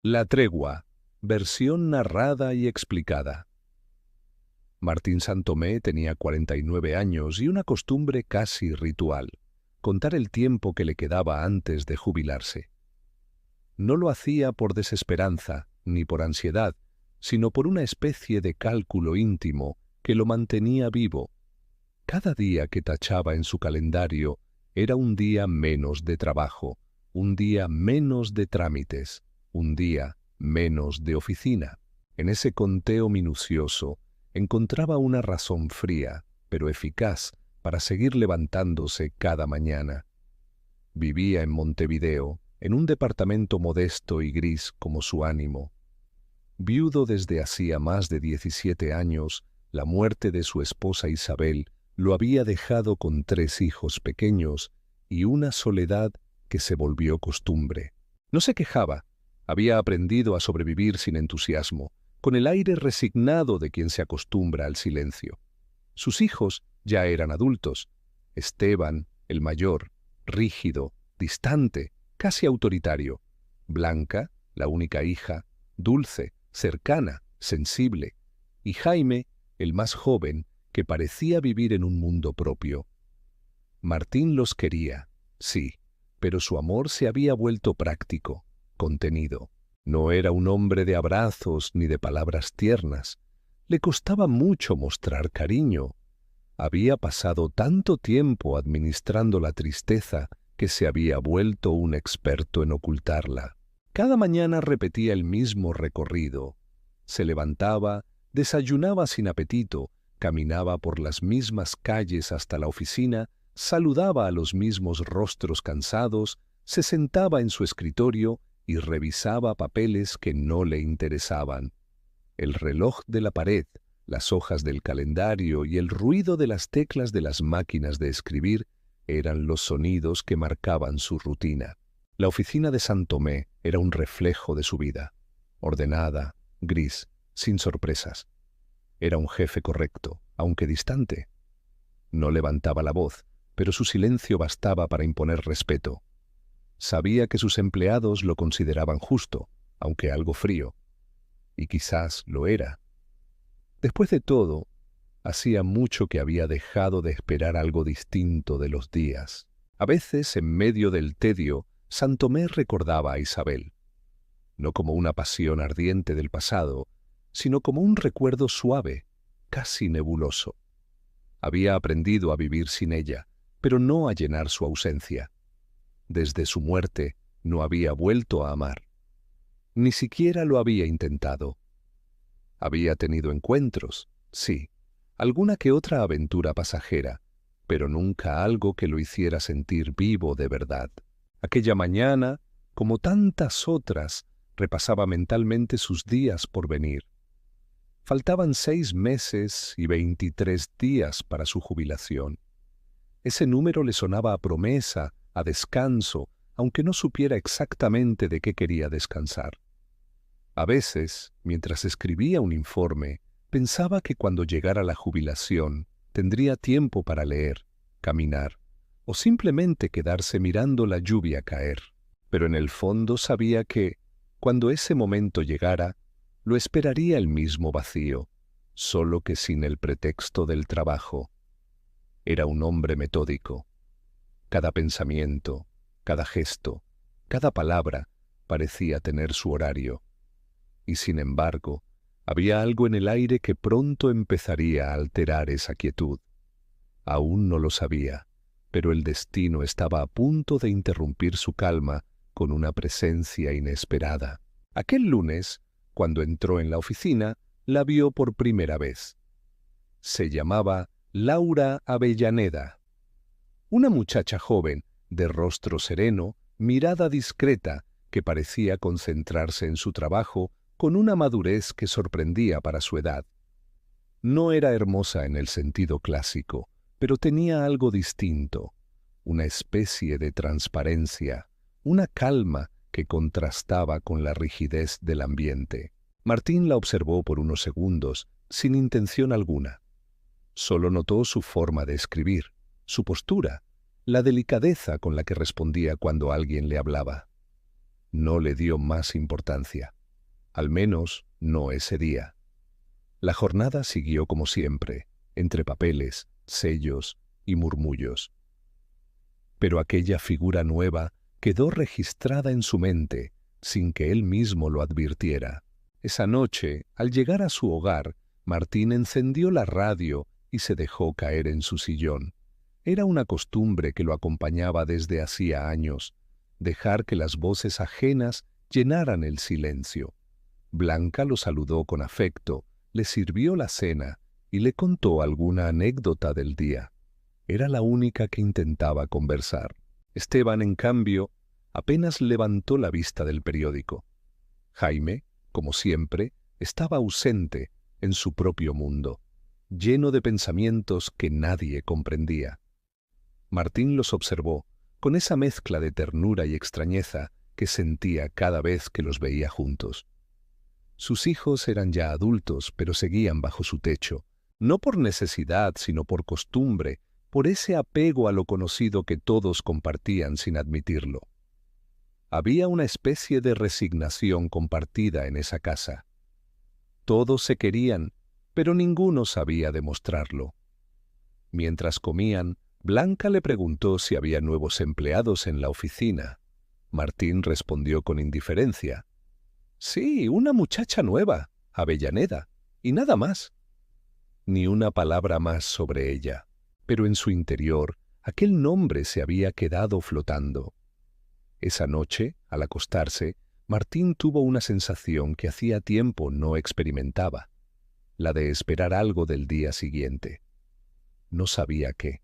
La tregua, versión narrada y explicada. Martín Santomé tenía 49 años y una costumbre casi ritual: contar el tiempo que le quedaba antes de jubilarse. No lo hacía por desesperanza ni por ansiedad, sino por una especie de cálculo íntimo que lo mantenía vivo. Cada día que tachaba en su calendario era un día menos de trabajo, un día menos de trámites, un día menos de oficina. En ese conteo minucioso encontraba una razón fría, pero eficaz, para seguir levantándose cada mañana. Vivía en Montevideo, en un departamento modesto y gris como su ánimo. Viudo desde hacía más de 17 años, la muerte de su esposa Isabel lo había dejado con 3 hijos pequeños y una soledad que se volvió costumbre. No se quejaba, había aprendido a sobrevivir sin entusiasmo, con el aire resignado de quien se acostumbra al silencio. Sus hijos ya eran adultos. Esteban, el mayor, rígido, distante, casi autoritario. Blanca, la única hija, dulce, cercana, sensible. Y Jaime, el más joven, que parecía vivir en un mundo propio. Martín los quería, sí, pero su amor se había vuelto práctico, contenido. No era un hombre de abrazos ni de palabras tiernas. Le costaba mucho mostrar cariño. Había pasado tanto tiempo administrando la tristeza que se había vuelto un experto en ocultarla. Cada mañana repetía el mismo recorrido. Se levantaba, desayunaba sin apetito, caminaba por las mismas calles hasta la oficina, saludaba a los mismos rostros cansados, se sentaba en su escritorio y revisaba papeles que no le interesaban. El reloj de la pared, las hojas del calendario y el ruido de las teclas de las máquinas de escribir eran los sonidos que marcaban su rutina. La oficina de Santomé era un reflejo de su vida, ordenada, gris, sin sorpresas. Era un jefe correcto, aunque distante. No levantaba la voz, pero su silencio bastaba para imponer respeto. Sabía que sus empleados lo consideraban justo, aunque algo frío. Y quizás lo era. Después de todo, hacía mucho que había dejado de esperar algo distinto de los días. A veces, en medio del tedio, Santomé recordaba a Isabel, no como una pasión ardiente del pasado, sino como un recuerdo suave, casi nebuloso. Había aprendido a vivir sin ella, pero no a llenar su ausencia. Desde su muerte no había vuelto a amar. Ni siquiera lo había intentado. Había tenido encuentros, sí, alguna que otra aventura pasajera, pero nunca algo que lo hiciera sentir vivo de verdad. Aquella mañana, como tantas otras, repasaba mentalmente sus días por venir. Faltaban 6 meses y 23 días para su jubilación. Ese número le sonaba a promesa, a descanso, aunque no supiera exactamente de qué quería descansar. A veces, mientras escribía un informe, pensaba que cuando llegara la jubilación tendría tiempo para leer, caminar o simplemente quedarse mirando la lluvia caer. Pero en el fondo sabía que, cuando ese momento llegara, lo esperaría el mismo vacío, solo que sin el pretexto del trabajo. Era un hombre metódico. Cada pensamiento, cada gesto, cada palabra parecía tener su horario. Y sin embargo, había algo en el aire que pronto empezaría a alterar esa quietud. Aún no lo sabía, pero el destino estaba a punto de interrumpir su calma con una presencia inesperada. Aquel lunes, cuando entró en la oficina, la vio por primera vez. Se llamaba Laura Avellaneda. Una muchacha joven, de rostro sereno, mirada discreta, que parecía concentrarse en su trabajo con una madurez que sorprendía para su edad. No era hermosa en el sentido clásico, pero tenía algo distinto, una especie de transparencia, una calma que contrastaba con la rigidez del ambiente. Martín la observó por unos segundos, sin intención alguna. Solo notó su forma de escribir, su postura, la delicadeza con la que respondía cuando alguien le hablaba. no le dio más importancia. Al menos no ese día. La jornada siguió como siempre, entre papeles, sellos y murmullos. Pero aquella figura nueva quedó registrada en su mente, sin que él mismo lo advirtiera. Esa noche, al llegar a su hogar, Martín encendió la radio y se dejó caer en su sillón. Era una costumbre que lo acompañaba desde hacía años, dejar que las voces ajenas llenaran el silencio. Blanca lo saludó con afecto, le sirvió la cena y le contó alguna anécdota del día. Era la única que intentaba conversar. Esteban, en cambio, apenas levantó la vista del periódico. Jaime, como siempre, estaba ausente en su propio mundo, lleno de pensamientos que nadie comprendía. Martín los observó con esa mezcla de ternura y extrañeza que sentía cada vez que los veía juntos. Sus hijos eran ya adultos, pero seguían bajo su techo, no por necesidad, sino por costumbre, por ese apego a lo conocido que todos compartían sin admitirlo. Había una especie de resignación compartida en esa casa. Todos se querían, pero ninguno sabía demostrarlo. Mientras comían, Blanca le preguntó si había nuevos empleados en la oficina. Martín respondió con indiferencia. Sí, una muchacha nueva, Avellaneda, y nada más. Ni una palabra más sobre ella, pero en su interior aquel nombre se había quedado flotando. Esa noche, al acostarse, Martín tuvo una sensación que hacía tiempo no experimentaba, la de esperar algo del día siguiente. No sabía qué.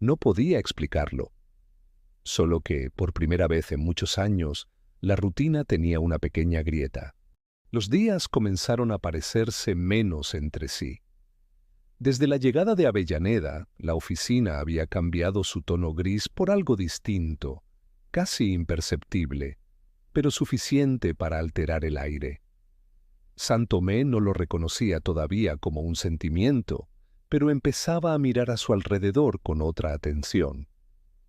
No podía explicarlo. Solo que, por primera vez en muchos años, la rutina tenía una pequeña grieta. Los días comenzaron a parecerse menos entre sí. Desde la llegada de Avellaneda, la oficina había cambiado su tono gris por algo distinto, casi imperceptible, pero suficiente para alterar el aire. Santomé no lo reconocía todavía como un sentimiento, pero empezaba a mirar a su alrededor con otra atención.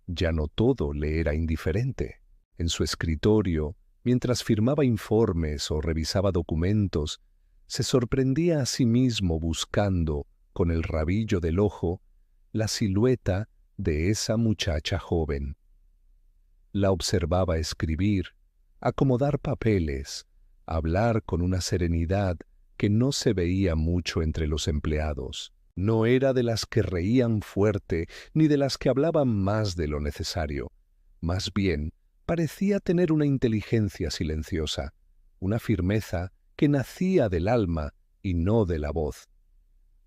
Ya no todo le era indiferente. En su escritorio, mientras firmaba informes o revisaba documentos, se sorprendía a sí mismo buscando, con el rabillo del ojo, la silueta de esa muchacha joven. La observaba escribir, acomodar papeles, hablar con una serenidad que no se veía mucho entre los empleados. No era de las que reían fuerte ni de las que hablaban más de lo necesario. Más bien, parecía tener una inteligencia silenciosa, una firmeza que nacía del alma y no de la voz.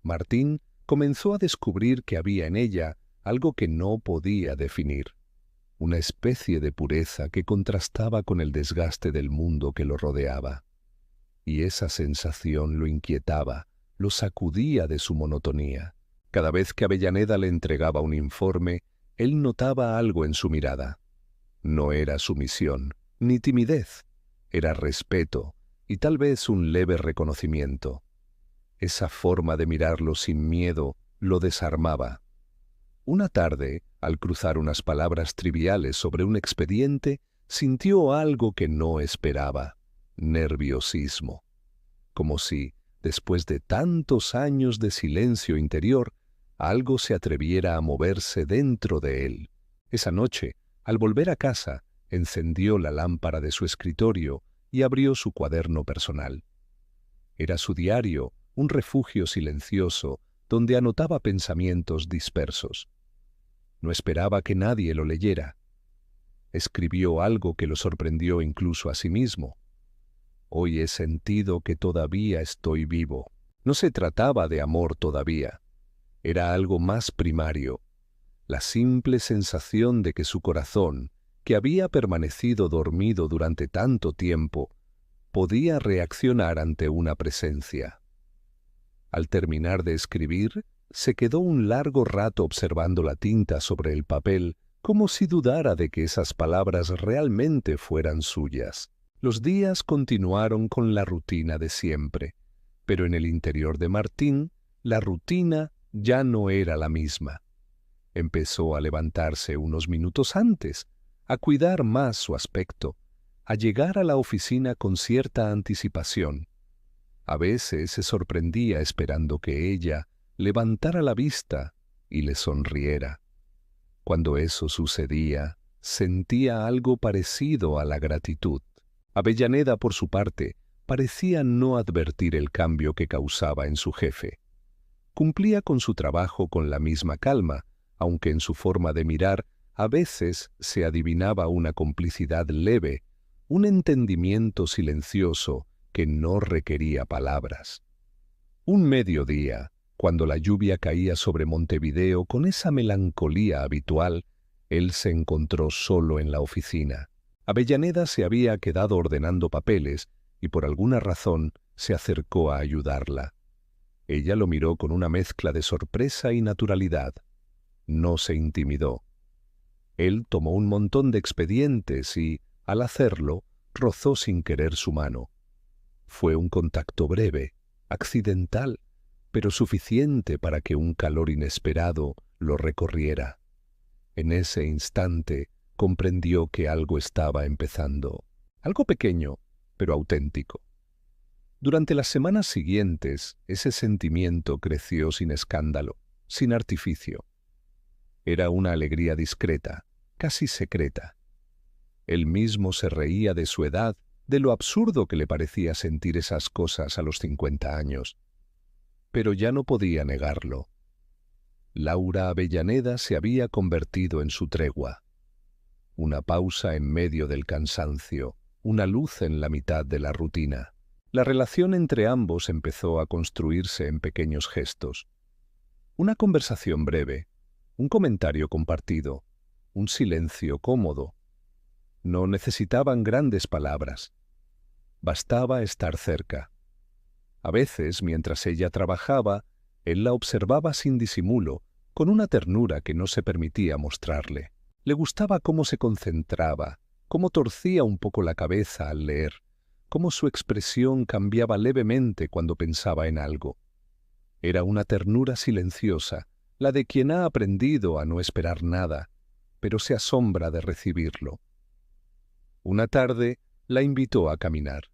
Martín comenzó a descubrir que había en ella algo que no podía definir, una especie de pureza que contrastaba con el desgaste del mundo que lo rodeaba. Y esa sensación lo inquietaba, lo sacudía de su monotonía. Cada vez que Avellaneda le entregaba un informe, él notaba algo en su mirada. No era sumisión, ni timidez, era respeto y tal vez un leve reconocimiento. Esa forma de mirarlo sin miedo lo desarmaba. Una tarde, al cruzar unas palabras triviales sobre un expediente, sintió algo que no esperaba: nerviosismo. Como si, después de tantos años de silencio interior, algo se atreviera a moverse dentro de él. Esa noche, al volver a casa, encendió la lámpara de su escritorio y abrió su cuaderno personal. Era su diario, un refugio silencioso donde anotaba pensamientos dispersos. No esperaba que nadie lo leyera. Escribió algo que lo sorprendió incluso a sí mismo. Hoy he sentido que todavía estoy vivo. No se trataba de amor todavía. Era algo más primario. La simple sensación de que su corazón, que había permanecido dormido durante tanto tiempo, podía reaccionar ante una presencia. Al terminar de escribir, se quedó un largo rato observando la tinta sobre el papel, como si dudara de que esas palabras realmente fueran suyas. Los días continuaron con la rutina de siempre, pero en el interior de Martín, la rutina ya no era la misma. Empezó a levantarse unos minutos antes, a cuidar más su aspecto, a llegar a la oficina con cierta anticipación. A veces se sorprendía esperando que ella levantara la vista y le sonriera. Cuando eso sucedía, sentía algo parecido a la gratitud. Avellaneda, por su parte, parecía no advertir el cambio que causaba en su jefe. Cumplía con su trabajo con la misma calma, aunque en su forma de mirar a veces se adivinaba una complicidad leve, un entendimiento silencioso que no requería palabras. Un mediodía, cuando la lluvia caía sobre Montevideo con esa melancolía habitual, él se encontró solo en la oficina. Avellaneda se había quedado ordenando papeles y por alguna razón se acercó a ayudarla. Ella lo miró con una mezcla de sorpresa y naturalidad. No se intimidó. Él tomó un montón de expedientes y, al hacerlo, rozó sin querer su mano. Fue un contacto breve, accidental, pero suficiente para que un calor inesperado lo recorriera. En ese instante comprendió que algo estaba empezando. Algo pequeño, pero auténtico. Durante las semanas siguientes, ese sentimiento creció sin escándalo, sin artificio. Era una alegría discreta, casi secreta. Él mismo se reía de su edad, de lo absurdo que le parecía sentir esas cosas a los 50 años. Pero ya no podía negarlo. Laura Avellaneda se había convertido en su tregua. Una pausa en medio del cansancio, una luz en la mitad de la rutina. La relación entre ambos empezó a construirse en pequeños gestos. Una conversación breve, un comentario compartido, un silencio cómodo. No necesitaban grandes palabras. Bastaba estar cerca. A veces, mientras ella trabajaba, él la observaba sin disimulo, con una ternura que no se permitía mostrarle. Le gustaba cómo se concentraba, cómo torcía un poco la cabeza al leer, cómo su expresión cambiaba levemente cuando pensaba en algo. Era una ternura silenciosa, la de quien ha aprendido a no esperar nada, pero se asombra de recibirlo. Una tarde la invitó a caminar.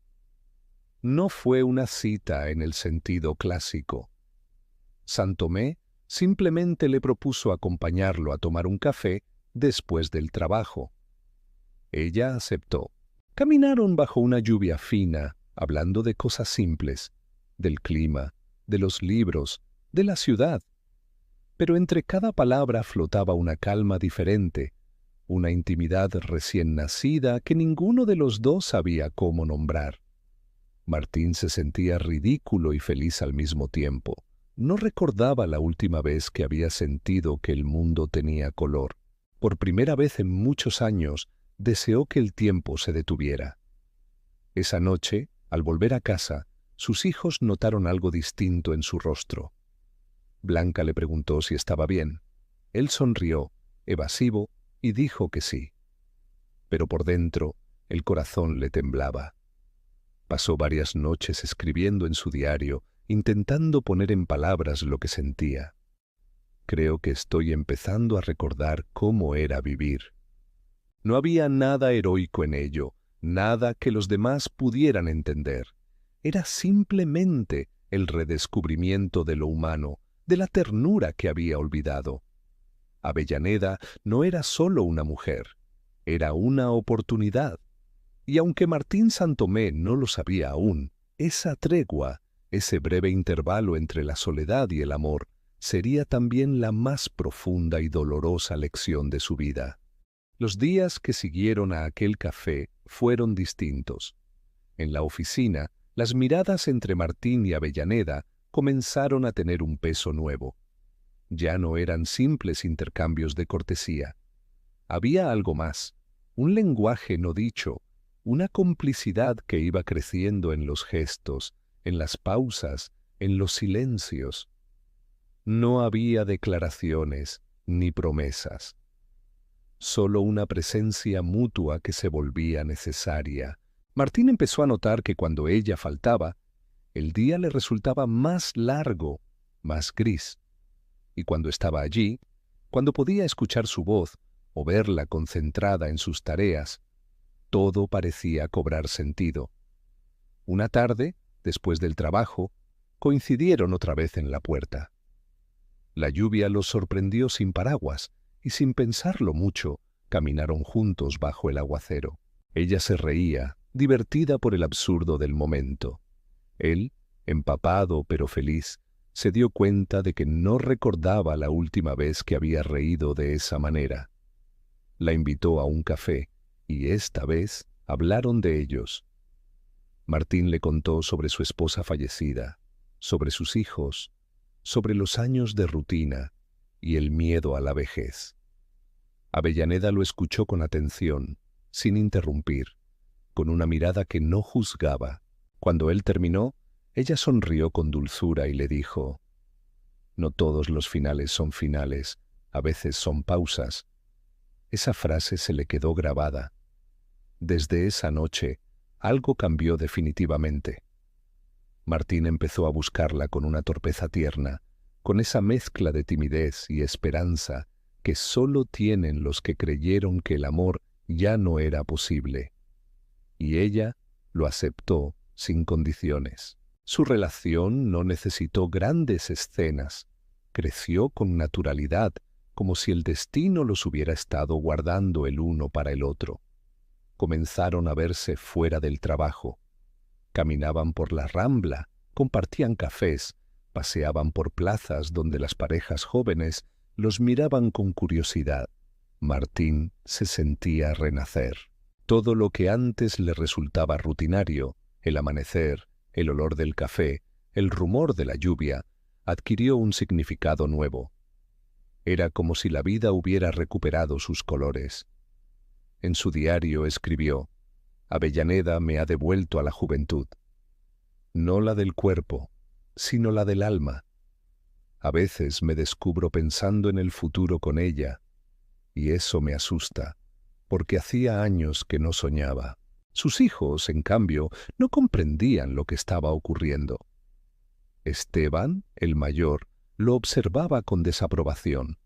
No fue una cita en el sentido clásico. Santomé simplemente le propuso acompañarlo a tomar un café después del trabajo. Ella aceptó. Caminaron bajo una lluvia fina, hablando de cosas simples, del clima, de los libros, de la ciudad. Pero entre cada palabra flotaba una calma diferente, una intimidad recién nacida que ninguno de los dos sabía cómo nombrar. Martín se sentía ridículo y feliz al mismo tiempo. No recordaba la última vez que había sentido que el mundo tenía color. Por primera vez en muchos años, deseó que el tiempo se detuviera. Esa noche, al volver a casa, sus hijos notaron algo distinto en su rostro. Blanca le preguntó si estaba bien. Él sonrió, evasivo, y dijo que sí. Pero por dentro, el corazón le temblaba. Pasó varias noches escribiendo en su diario, intentando poner en palabras lo que sentía. Creo que estoy empezando a recordar cómo era vivir. No había nada heroico en ello, nada que los demás pudieran entender. Era simplemente el redescubrimiento de lo humano, de la ternura que había olvidado. Avellaneda no era solo una mujer, era una oportunidad. Y aunque Martín Santomé no lo sabía aún, esa tregua, ese breve intervalo entre la soledad y el amor, sería también la más profunda y dolorosa lección de su vida. Los días que siguieron a aquel café fueron distintos. En la oficina, las miradas entre Martín y Avellaneda comenzaron a tener un peso nuevo. Ya no eran simples intercambios de cortesía. Había algo más, un lenguaje no dicho, una complicidad que iba creciendo en los gestos, en las pausas, en los silencios. No había declaraciones ni promesas. Solo una presencia mutua que se volvía necesaria. Martín empezó a notar que cuando ella faltaba, el día le resultaba más largo, más gris. Y cuando estaba allí, cuando podía escuchar su voz o verla concentrada en sus tareas, Todo parecía cobrar sentido. Una tarde, después del trabajo, coincidieron otra vez en la puerta. La lluvia los sorprendió sin paraguas y sin pensarlo mucho, caminaron juntos bajo el aguacero. Ella se reía, divertida por el absurdo del momento. Él, empapado pero feliz, se dio cuenta de que no recordaba la última vez que había reído de esa manera. La invitó a un café y esta vez hablaron de ellos. Martín le contó sobre su esposa fallecida, sobre sus hijos, sobre los años de rutina y el miedo a la vejez. Avellaneda lo escuchó con atención, sin interrumpir, con una mirada que no juzgaba. Cuando él terminó, ella sonrió con dulzura y le dijo: «No todos los finales son finales, a veces son pausas». Esa frase se le quedó grabada. Desde esa noche, algo cambió definitivamente. Martín empezó a buscarla con una torpeza tierna, con esa mezcla de timidez y esperanza que solo tienen los que creyeron que el amor ya no era posible. Y ella lo aceptó sin condiciones. Su relación no necesitó grandes escenas. Creció con naturalidad, como si el destino los hubiera estado guardando el uno para el otro. Comenzaron a verse fuera del trabajo. Caminaban por la Rambla, compartían cafés, paseaban por plazas donde las parejas jóvenes los miraban con curiosidad. Martín se sentía renacer. Todo lo que antes le resultaba rutinario, el amanecer, el olor del café, el rumor de la lluvia, adquirió un significado nuevo. Era como si la vida hubiera recuperado sus colores. En su diario escribió: «Avellaneda me ha devuelto a la juventud. No la del cuerpo, sino la del alma. A veces me descubro pensando en el futuro con ella, y eso me asusta, porque hacía años que no soñaba». Sus hijos, en cambio, no comprendían lo que estaba ocurriendo. Esteban, el mayor, lo observaba con desaprobación.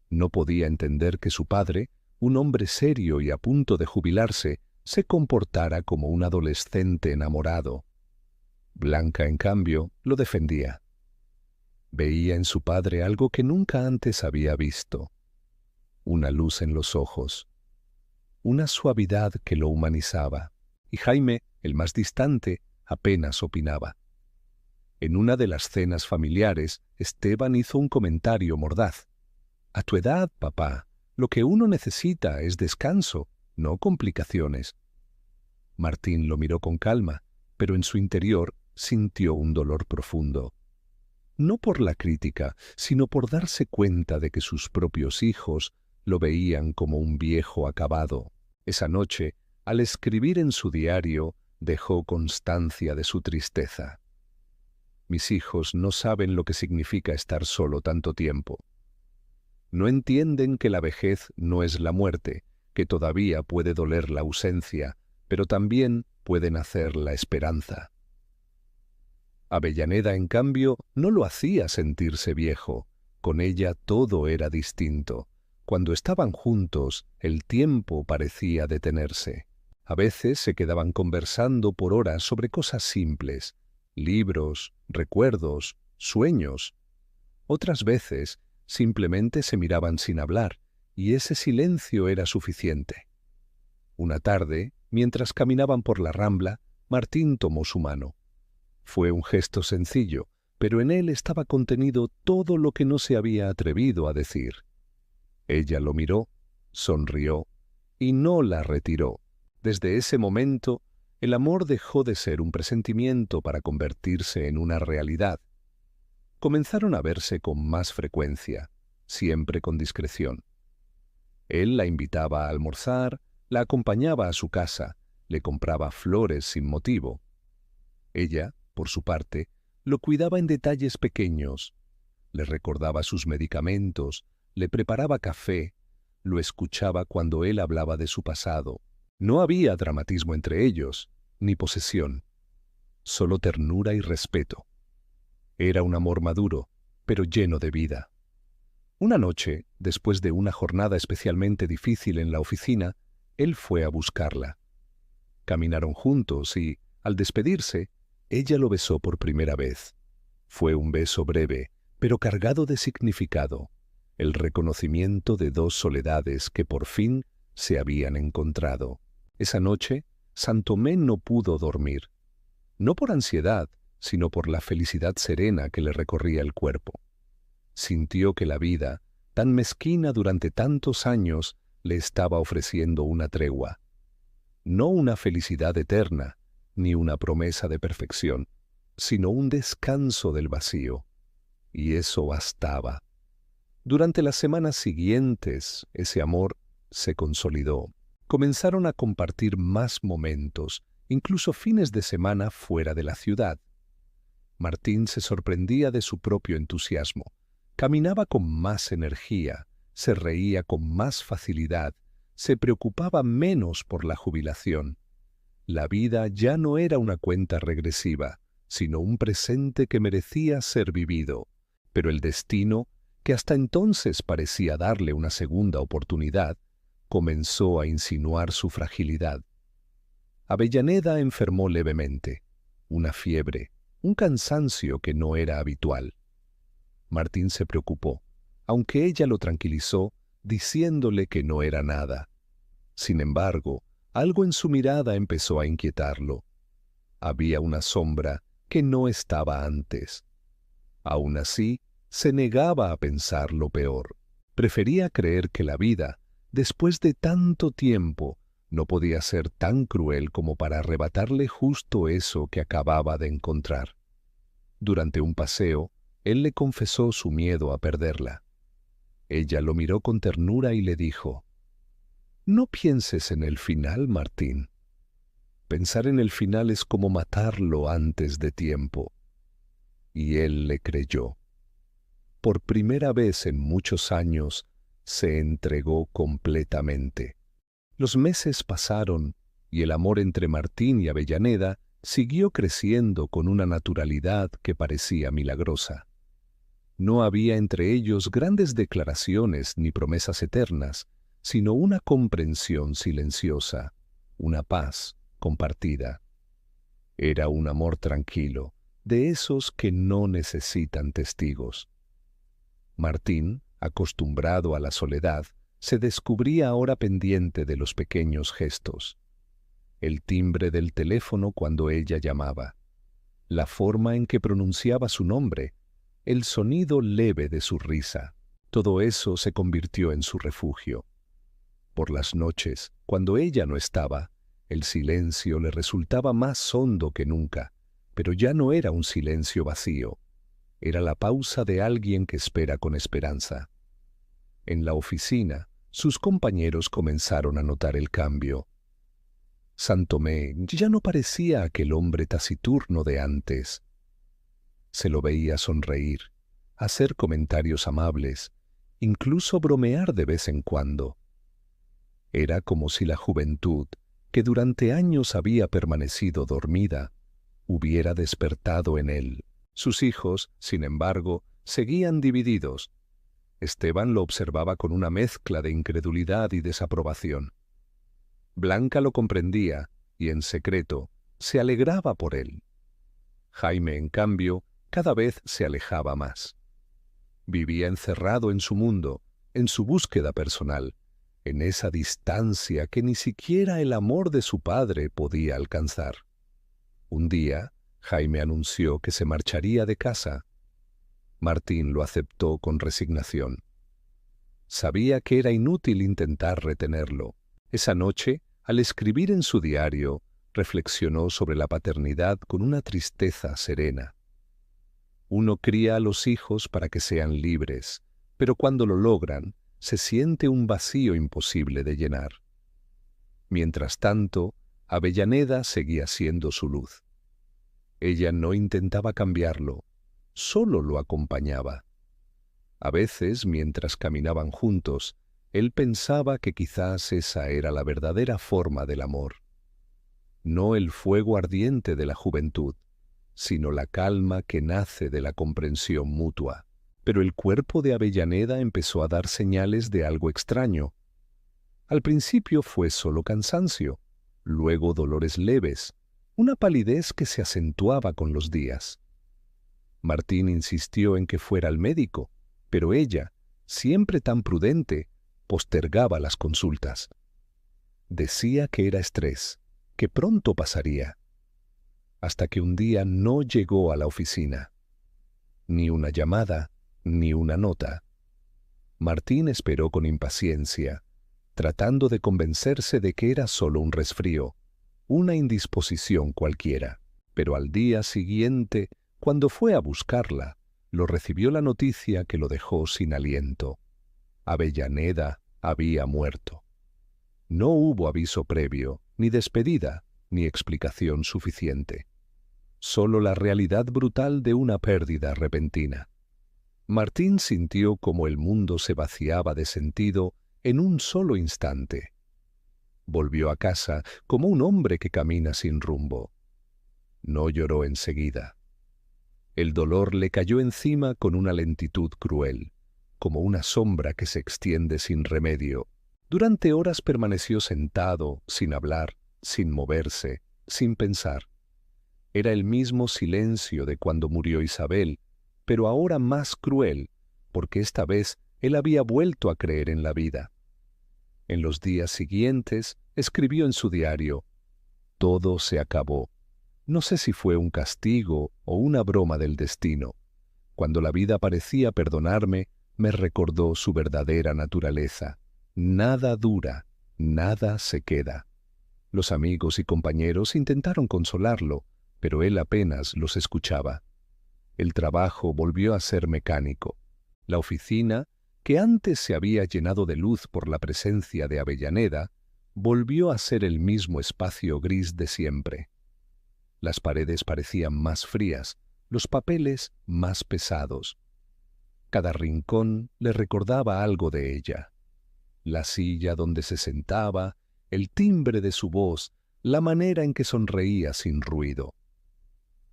No podía entender que su padre, un hombre serio y a punto de jubilarse, se comportara como un adolescente enamorado. Blanca, en cambio, lo defendía. Veía en su padre algo que nunca antes había visto: una luz en los ojos, una suavidad que lo humanizaba, y Jaime, el más distante, apenas opinaba. En una de las cenas familiares, Esteban hizo un comentario mordaz: «A tu edad, papá, lo que uno necesita es descanso, no complicaciones». Martín lo miró con calma, pero en su interior sintió un dolor profundo. No por la crítica, sino por darse cuenta de que sus propios hijos lo veían como un viejo acabado. Esa noche, al escribir en su diario, dejó constancia de su tristeza. «Mis hijos no saben lo que significa estar solo tanto tiempo. No entienden que la vejez no es la muerte, que todavía puede doler la ausencia, pero también puede nacer la esperanza». Avellaneda, en cambio, no lo hacía sentirse viejo. Con ella todo era distinto. Cuando estaban juntos, el tiempo parecía detenerse. A veces se quedaban conversando por horas sobre cosas simples: libros, recuerdos, sueños. Otras veces simplemente se miraban sin hablar, y ese silencio era suficiente. Una tarde, mientras caminaban por la Rambla, Martín tomó su mano. Fue un gesto sencillo, pero en él estaba contenido todo lo que no se había atrevido a decir. Ella lo miró, sonrió y no la retiró. Desde ese momento, el amor dejó de ser un presentimiento para convertirse en una realidad. Comenzaron a verse con más frecuencia, siempre con discreción. Él la invitaba a almorzar, la acompañaba a su casa, le compraba flores sin motivo. Ella, por su parte, lo cuidaba en detalles pequeños. Le recordaba sus medicamentos, le preparaba café, lo escuchaba cuando él hablaba de su pasado. No había dramatismo entre ellos, ni posesión, solo ternura y respeto. Era un amor maduro, pero lleno de vida. Una noche, después de una jornada especialmente difícil en la oficina, él fue a buscarla. Caminaron juntos y, al despedirse, ella lo besó por primera vez. Fue un beso breve, pero cargado de significado, el reconocimiento de dos soledades que por fin se habían encontrado. Esa noche, Santomé no pudo dormir, no por ansiedad, sino por la felicidad serena que le recorría el cuerpo. Sintió que la vida, tan mezquina durante tantos años, le estaba ofreciendo una tregua. No una felicidad eterna, ni una promesa de perfección, sino un descanso del vacío. Y eso bastaba. Durante las semanas siguientes, ese amor se consolidó. Comenzaron a compartir más momentos, incluso fines de semana fuera de la ciudad. Martín se sorprendía de su propio entusiasmo. Caminaba con más energía, se reía con más facilidad, se preocupaba menos por la jubilación. La vida ya no era una cuenta regresiva, sino un presente que merecía ser vivido. Pero el destino, que hasta entonces parecía darle una segunda oportunidad, comenzó a insinuar su fragilidad. Avellaneda enfermó levemente, una fiebre, un cansancio que no era habitual. Martín se preocupó, aunque ella lo tranquilizó, diciéndole que no era nada. Sin embargo, algo en su mirada empezó a inquietarlo. Había una sombra que no estaba antes. Aún así, se negaba a pensar lo peor. Prefería creer que la vida, después de tanto tiempo, no podía ser tan cruel como para arrebatarle justo eso que acababa de encontrar. Durante un paseo, él le confesó su miedo a perderla. Ella lo miró con ternura y le dijo: «No pienses en el final, Martín. Pensar en el final es como matarlo antes de tiempo». Y él le creyó. Por primera vez en muchos años, se entregó completamente. Los meses pasaron y el amor entre Martín y Avellaneda siguió creciendo con una naturalidad que parecía milagrosa. No había entre ellos grandes declaraciones ni promesas eternas, sino una comprensión silenciosa, una paz compartida. Era un amor tranquilo, de esos que no necesitan testigos. Martín, acostumbrado a la soledad, se descubría ahora pendiente de los pequeños gestos. El timbre del teléfono cuando ella llamaba, la forma en que pronunciaba su nombre, el sonido leve de su risa, todo eso se convirtió en su refugio. Por las noches, cuando ella no estaba, el silencio le resultaba más hondo que nunca, pero ya no era un silencio vacío, era la pausa de alguien que espera con esperanza. En la oficina, sus compañeros comenzaron a notar el cambio. Santomé ya no parecía aquel hombre taciturno de antes. Se lo veía sonreír, hacer comentarios amables, incluso bromear de vez en cuando. Era como si la juventud, que durante años había permanecido dormida, hubiera despertado en él. Sus hijos, sin embargo, seguían divididos. Esteban lo observaba con una mezcla de incredulidad y desaprobación. Blanca lo comprendía y, en secreto, se alegraba por él. Jaime, en cambio, cada vez se alejaba más. Vivía encerrado en su mundo, en su búsqueda personal, en esa distancia que ni siquiera el amor de su padre podía alcanzar. Un día, Jaime anunció que se marcharía de casa. Martín lo aceptó con resignación. Sabía que era inútil intentar retenerlo. Esa noche, al escribir en su diario, reflexionó sobre la paternidad con una tristeza serena. Uno cría a los hijos para que sean libres, pero cuando lo logran, se siente un vacío imposible de llenar. Mientras tanto, Avellaneda seguía siendo su luz. Ella no intentaba cambiarlo, solo lo acompañaba. A veces, mientras caminaban juntos, él pensaba que quizás esa era la verdadera forma del amor. No el fuego ardiente de la juventud, sino la calma que nace de la comprensión mutua. Pero el cuerpo de Avellaneda empezó a dar señales de algo extraño. Al principio fue solo cansancio, luego dolores leves, una palidez que se acentuaba con los días. Martín insistió en que fuera al médico, pero ella, siempre tan prudente, postergaba las consultas. Decía que era estrés, que pronto pasaría, hasta que un día no llegó a la oficina. Ni una llamada, ni una nota. Martín esperó con impaciencia, tratando de convencerse de que era solo un resfrío, una indisposición cualquiera. Pero al día siguiente, cuando fue a buscarla, lo recibió la noticia que lo dejó sin aliento. Avellaneda había muerto. No hubo aviso previo, ni despedida, ni explicación suficiente. Solo la realidad brutal de una pérdida repentina. Martín sintió como el mundo se vaciaba de sentido en un solo instante. Volvió a casa como un hombre que camina sin rumbo. No lloró enseguida. El dolor le cayó encima con una lentitud cruel, como una sombra que se extiende sin remedio. Durante horas permaneció sentado, sin hablar, sin moverse, sin pensar. Era el mismo silencio de cuando murió Isabel, pero ahora más cruel, porque esta vez él había vuelto a creer en la vida. En los días siguientes escribió en su diario: «Todo se acabó. No sé si fue un castigo o una broma del destino. Cuando la vida parecía perdonarme, me recordó su verdadera naturaleza. Nada dura, nada se queda». Los amigos y compañeros intentaron consolarlo, pero él apenas los escuchaba. El trabajo volvió a ser mecánico. La oficina, que antes se había llenado de luz por la presencia de Avellaneda, volvió a ser el mismo espacio gris de siempre. Las paredes parecían más frías, los papeles más pesados. Cada rincón le recordaba algo de ella. La silla donde se sentaba, el timbre de su voz, la manera en que sonreía sin ruido.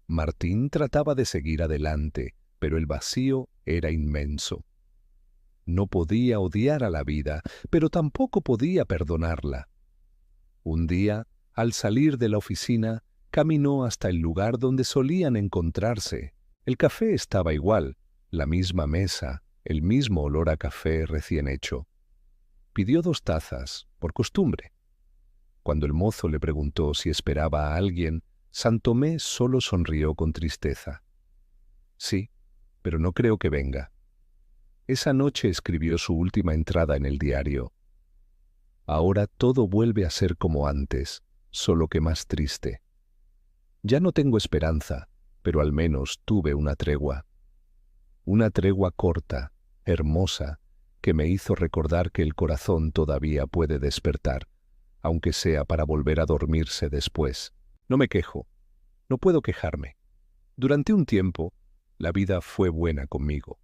Martín trataba de seguir adelante, pero el vacío era inmenso. No podía odiar a la vida, pero tampoco podía perdonarla. Un día, al salir de la oficina, caminó hasta el lugar donde solían encontrarse. El café estaba igual, la misma mesa, el mismo olor a café recién hecho. Pidió 2 tazas, por costumbre. Cuando el mozo le preguntó si esperaba a alguien, Santomé solo sonrió con tristeza. «Sí, pero no creo que venga». Esa noche escribió su última entrada en el diario. «Ahora todo vuelve a ser como antes, solo que más triste. Ya no tengo esperanza, pero al menos tuve una tregua. Una tregua corta, hermosa, que me hizo recordar que el corazón todavía puede despertar, aunque sea para volver a dormirse después. No me quejo, no puedo quejarme. Durante un tiempo, la vida fue buena conmigo».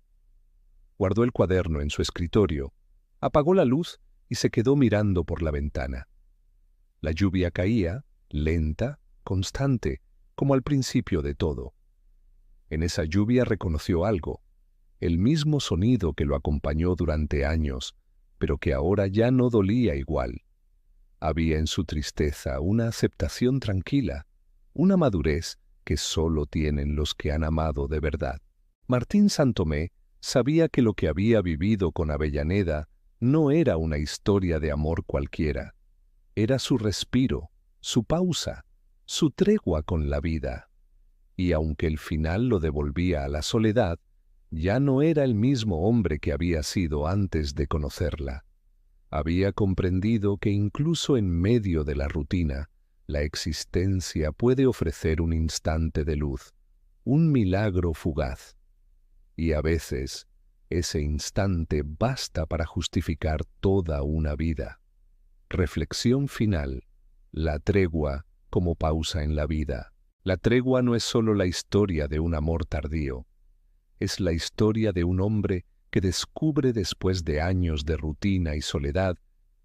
Guardó el cuaderno en su escritorio, apagó la luz y se quedó mirando por la ventana. La lluvia caía, lenta, constante, como al principio de todo. En esa lluvia reconoció algo, el mismo sonido que lo acompañó durante años, pero que ahora ya no dolía igual. Había en su tristeza una aceptación tranquila, una madurez que solo tienen los que han amado de verdad. Martín Santomé sabía que lo que había vivido con Avellaneda no era una historia de amor cualquiera. Era su respiro, su pausa, su tregua con la vida. Y aunque el final lo devolvía a la soledad, ya no era el mismo hombre que había sido antes de conocerla. Había comprendido que incluso en medio de la rutina, la existencia puede ofrecer un instante de luz, un milagro fugaz. Y a veces, ese instante basta para justificar toda una vida. Reflexión final. La tregua como pausa en la vida. La tregua no es solo la historia de un amor tardío. Es la historia de un hombre que descubre después de años de rutina y soledad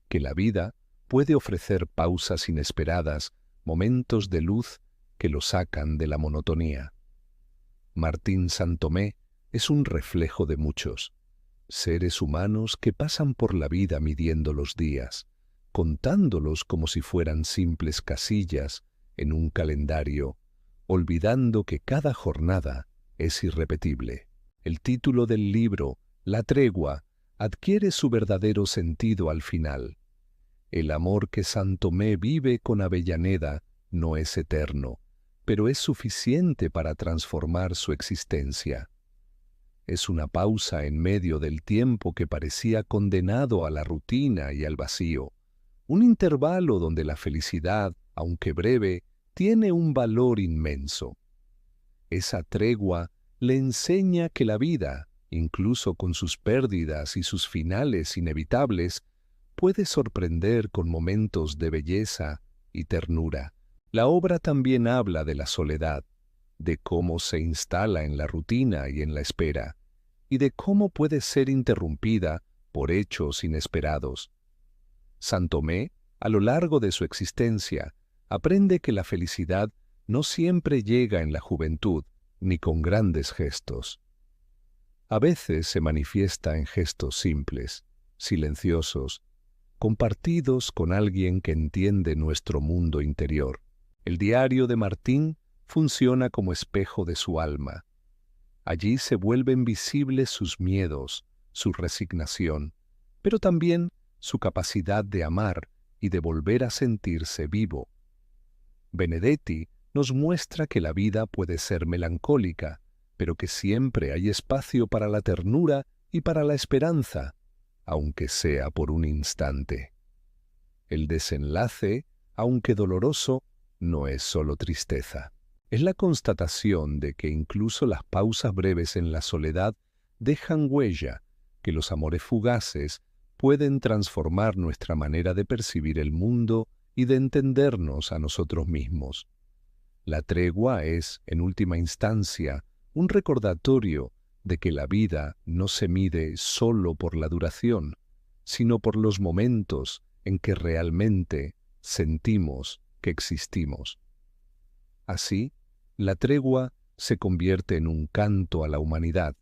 que la vida puede ofrecer pausas inesperadas, momentos de luz que lo sacan de la monotonía. Martín Santomé es un reflejo de muchos, seres humanos que pasan por la vida midiendo los días, contándolos como si fueran simples casillas en un calendario, olvidando que cada jornada es irrepetible. El título del libro, La tregua, adquiere su verdadero sentido al final. El amor que San Tomé vive con Avellaneda no es eterno, pero es suficiente para transformar su existencia. Es una pausa en medio del tiempo que parecía condenado a la rutina y al vacío, un intervalo donde la felicidad, aunque breve, tiene un valor inmenso. Esa tregua le enseña que la vida, incluso con sus pérdidas y sus finales inevitables, puede sorprender con momentos de belleza y ternura. La obra también habla de la soledad, de cómo se instala en la rutina y en la espera, y de cómo puede ser interrumpida por hechos inesperados. San Tomé, a lo largo de su existencia, aprende que la felicidad no siempre llega en la juventud ni con grandes gestos. A veces se manifiesta en gestos simples, silenciosos, compartidos con alguien que entiende nuestro mundo interior. El diario de Martín funciona como espejo de su alma. Allí se vuelven visibles sus miedos, su resignación, pero también su capacidad de amar y de volver a sentirse vivo. Benedetti nos muestra que la vida puede ser melancólica, pero que siempre hay espacio para la ternura y para la esperanza, aunque sea por un instante. El desenlace, aunque doloroso, no es solo tristeza. Es la constatación de que incluso las pausas breves en la soledad dejan huella, que los amores fugaces pueden transformar nuestra manera de percibir el mundo y de entendernos a nosotros mismos. La tregua es, en última instancia, un recordatorio de que la vida no se mide solo por la duración, sino por los momentos en que realmente sentimos que existimos. Así, la tregua se convierte en un canto a la humanidad,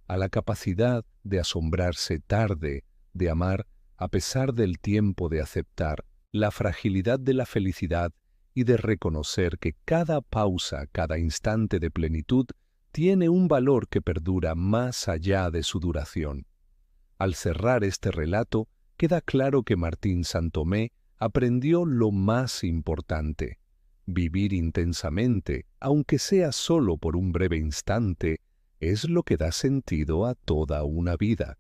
a la capacidad de asombrarse tarde, de amar a pesar del tiempo, de aceptar la fragilidad de la felicidad y de reconocer que cada pausa, cada instante de plenitud tiene un valor que perdura más allá de su duración. Al cerrar este relato, queda claro que Martín Santomé aprendió lo más importante: vivir intensamente, aunque sea solo por un breve instante, es lo que da sentido a toda una vida.